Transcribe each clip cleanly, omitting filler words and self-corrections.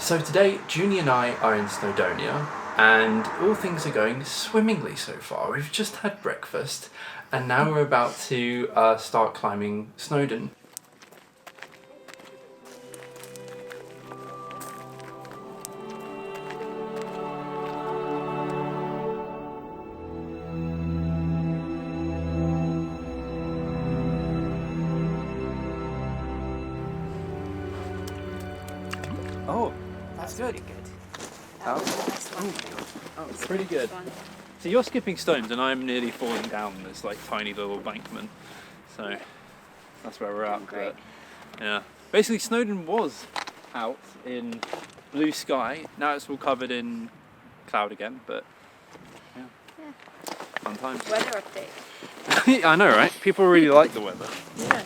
So today, Juni and I are in Snowdonia, and all things are going swimmingly so far. We've just had breakfast, and now we're about to start climbing Snowdon. Oh, that's good. Oh, it's pretty good. So you're skipping stones and I'm nearly falling down this like tiny little embankment. So that's where we're at. Great. But, yeah. Basically Snowdon was out in blue sky. Now it's all covered in cloud again, but yeah. Fun times. Weather update. I know, right? People really like the weather. Yeah.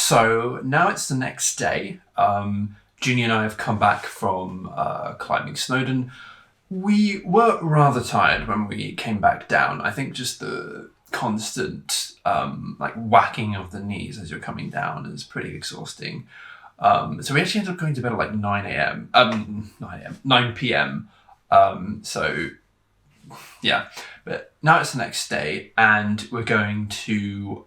So now it's the next day. Juni and I have come back from climbing Snowdon. We were rather tired when we came back down. I think just the constant like whacking of the knees as you're coming down is pretty exhausting. So we actually ended up going to bed at like 9 p.m. So yeah, but now it's the next day and we're going to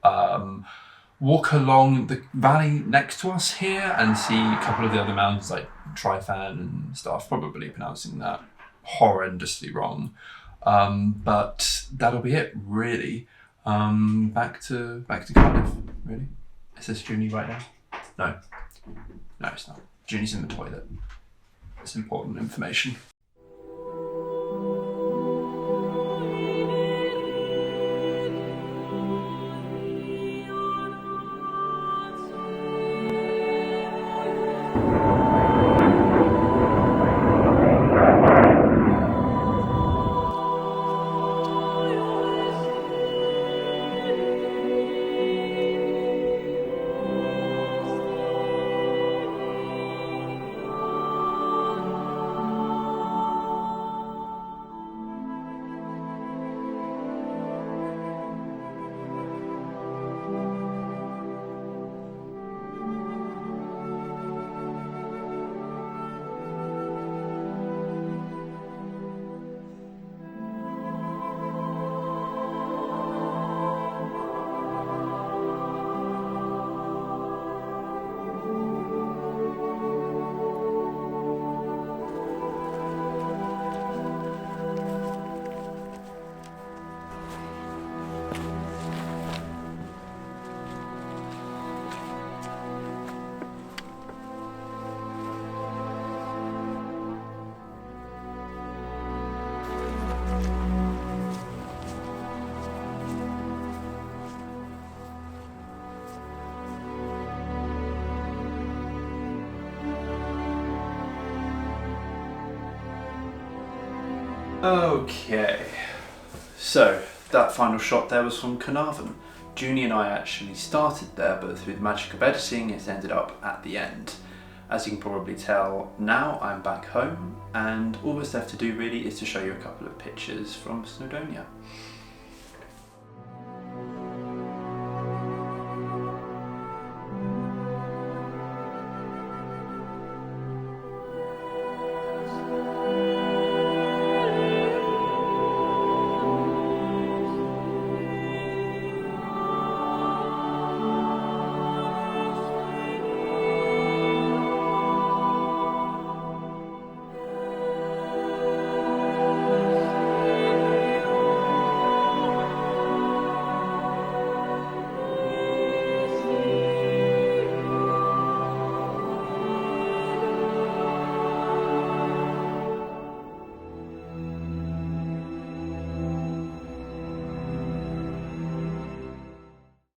walk along the valley next to us here and see a couple of the other mountains like Tryfan and stuff, probably pronouncing that horrendously wrong. But that'll be it, really. Back to Cardiff, really. Is this Juni right now? No, it's not. Juni's in the toilet. It's important information. Okay, so that final shot there was from Carnarvon. Juni and I actually started there, but through the magic of editing it's ended up at the end. As you can probably tell, now I'm back home and all that's left to do really is to show you a couple of pictures from Snowdonia.